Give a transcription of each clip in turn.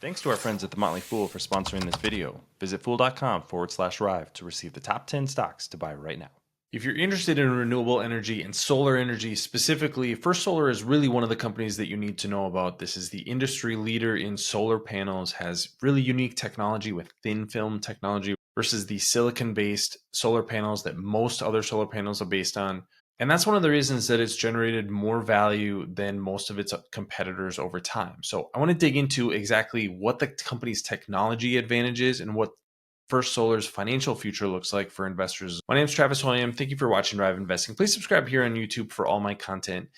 Thanks to our friends at The Motley Fool for sponsoring this video. Visit fool.com/Rive to receive the top 10 stocks to buy right now. If you're interested in renewable energy and solar energy specifically, First Solar is really one of the companies that you need to know about. This is the industry leader in solar panels, has really unique technology with thin film technology versus the silicon-based solar panels that most other solar panels are based on. And that's one of the reasons that it's generated more value than most of its competitors over time. So I want to dig into exactly what the company's technology advantage is and what First Solar's financial future looks like for investors. My name is Travis William. Thank you for watching Rive Investing. Please subscribe here on YouTube for all my content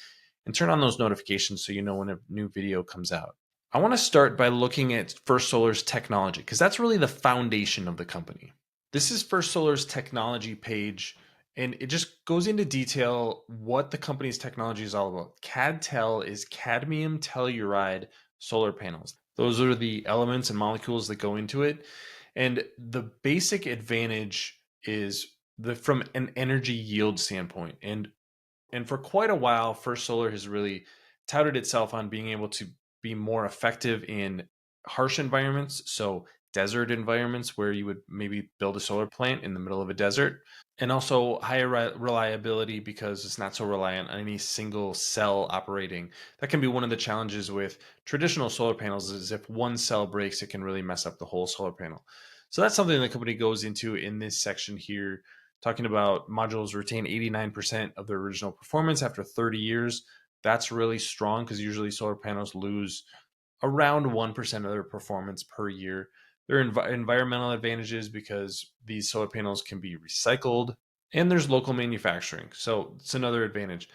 and turn on those notifications so you know when a new video comes out. I want to start by looking at First Solar's technology because that's really the foundation of the company. This is First Solar's technology page, and it just goes into detail what the company's technology is all about. CadTel is cadmium telluride solar panels. Those are the elements and molecules that go into it. And the basic advantage is from an energy yield standpoint. And for quite a while, First Solar has really touted itself on being able to be more effective in harsh environments. So desert environments where you would maybe build a solar plant in the middle of a desert, and also higher reliability because it's not so reliant on any single cell operating. That can be one of the challenges with traditional solar panels is if one cell breaks, it can really mess up the whole solar panel. So that's something the company goes into in this section here, talking about modules retain 89% of their original performance after 30 years. That's really strong because usually solar panels lose around 1% of their performance per year. There are environmental advantages because these solar panels can be recycled, and there's local manufacturing. So it's another advantage.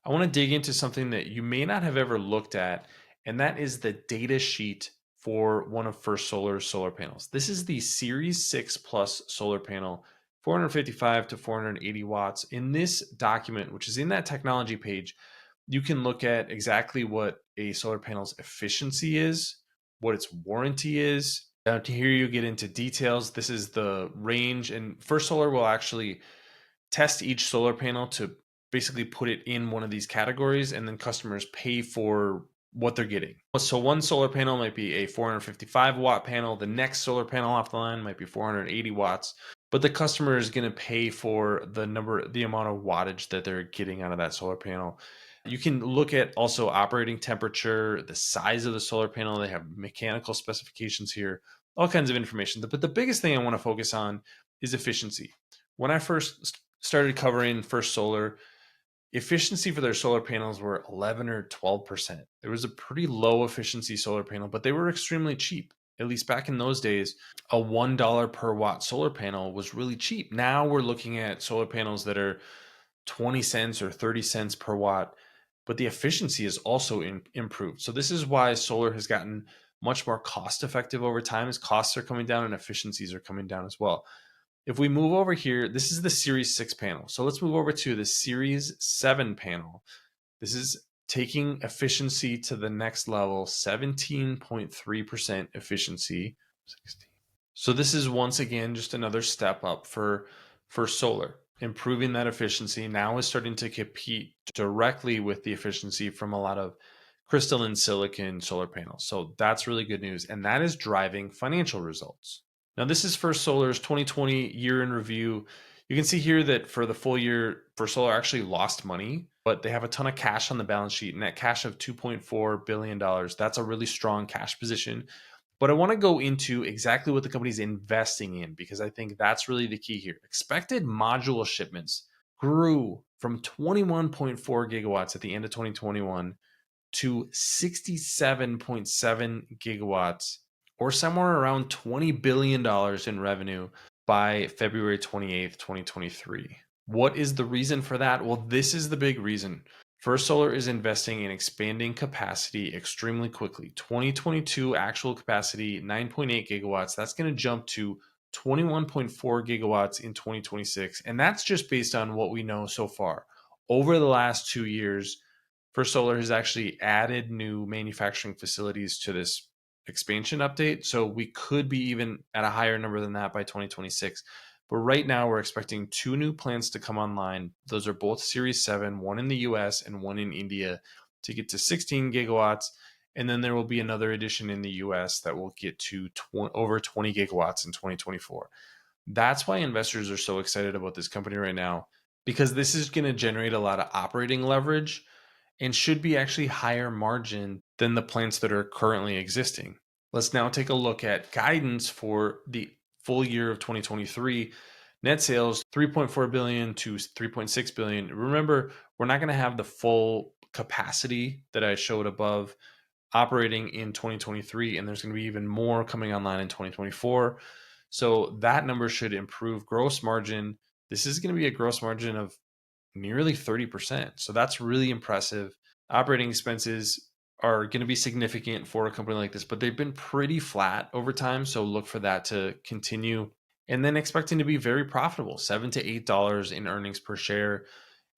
I want to dig into something that you may not have ever looked at, and that is the data sheet for one of First Solar's solar panels. This is the Series 6 Plus solar panel, 455 to 480 watts. In this document, which is in that technology page, you can look at exactly what a solar panel's efficiency is, what its warranty is. Now, to hear you get into details, this is the range, and First Solar will actually test each solar panel to basically put it in one of these categories, and then customers pay for what they're getting. So one solar panel might be a 455 watt panel. The next solar panel off the line might be 480 watts, but the customer is going to pay for the amount of wattage that they're getting out of that solar panel. You can look at also operating temperature, the size of the solar panel. They have mechanical specifications here, all kinds of information. But the biggest thing I want to focus on is efficiency. When I first started covering First Solar, efficiency for their solar panels were 11 or 12%. There was a pretty low efficiency solar panel, but they were extremely cheap. At least back in those days, a $1 per watt solar panel was really cheap. Now we're looking at solar panels that are 20 cents or 30 cents per watt, but the efficiency is also improved. So this is why solar has gotten much more cost effective over time as costs are coming down and efficiencies are coming down as well. If we move over here, this is the Series 6 panel. So let's move over to the Series 7 panel. This is taking efficiency to the next level, 17.3% efficiency. 16. So this is once again just another step up for solar. Improving that efficiency now is starting to compete directly with the efficiency from a lot of crystalline silicon solar panels. So that's really good news. And that is driving financial results. Now, this is First Solar's 2020 year in review. You can see here that for the full year, First Solar actually lost money, but they have a ton of cash on the balance sheet, net cash of $2.4 billion. That's a really strong cash position. But I want to go into exactly what the company's investing in because I think that's really the key here. Expected module shipments grew from 21.4 gigawatts at the end of 2021 to 67.7 gigawatts, or somewhere around $20 billion in revenue by February 28th, 2023. What is the reason for that? Well, this is the big reason. First Solar is investing in expanding capacity extremely quickly. 2022 actual capacity, 9.8 gigawatts. That's going to jump to 21.4 gigawatts in 2026. And that's just based on what we know so far. Over the last 2 years, First Solar has actually added new manufacturing facilities to this expansion update. So we could be even at a higher number than that by 2026. But right now, we're expecting 2 new plants to come online. Those are both Series 7, one in the US and one in India, to get to 16 gigawatts. And then there will be another addition in the US that will get to over 20 gigawatts in 2024. That's why investors are so excited about this company right now, because this is going to generate a lot of operating leverage and should be actually higher margin than the plants that are currently existing. Let's now take a look at guidance for the full year of 2023. Net sales 3.4 billion to 3.6 billion. Remember, we're not going to have the full capacity that I showed above operating in 2023, and there's going to be even more coming online in 2024. So that number should improve gross margin. This is going to be a gross margin of nearly 30%. So that's really impressive. Operating expenses are going to be significant for a company like this, but they've been pretty flat over time. So look for that to continue. And then expecting to be very profitable, $7 to $8 in earnings per share,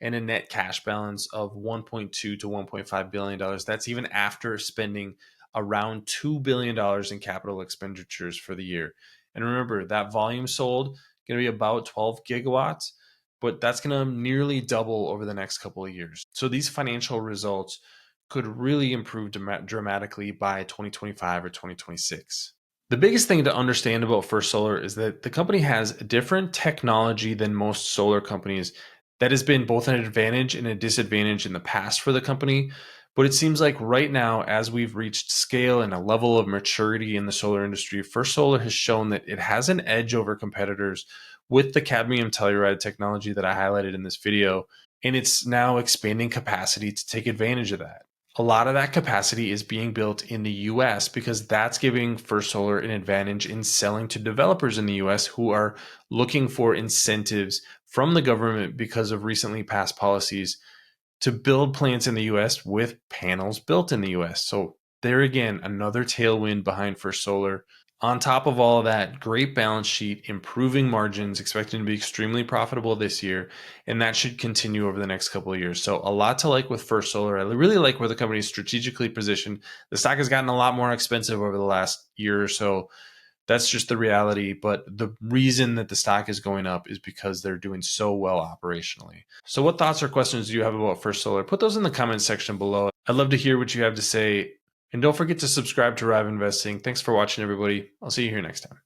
and a net cash balance of $1.2 to $1.5 billion. That's even after spending around $2 billion in capital expenditures for the year. And remember, that volume sold going to be about 12 gigawatts, but that's going to nearly double over the next couple of years. So these financial results could really improve dramatically by 2025 or 2026. The biggest thing to understand about First Solar is that the company has a different technology than most solar companies that has been both an advantage and a disadvantage in the past for the company. But it seems like right now, as we've reached scale and a level of maturity in the solar industry, First Solar has shown that it has an edge over competitors with the cadmium telluride technology that I highlighted in this video. And it's now expanding capacity to take advantage of that. A lot of that capacity is being built in the US because that's giving First Solar an advantage in selling to developers in the US who are looking for incentives from the government because of recently passed policies to build plants in the US with panels built in the US. So there again, another tailwind behind First Solar. On top of all of that, great balance sheet, improving margins, expecting to be extremely profitable this year, and that should continue over the next couple of years. So a lot to like with First Solar. I really like where the company is strategically positioned. The stock has gotten a lot more expensive over the last year or so. That's just the reality. But the reason that the stock is going up is because they're doing so well operationally. So what thoughts or questions do you have about First Solar? Put those in the comments section below. I'd love to hear what you have to say. And don't forget to subscribe to Rive Investing. Thanks for watching, everybody. I'll see you here next time.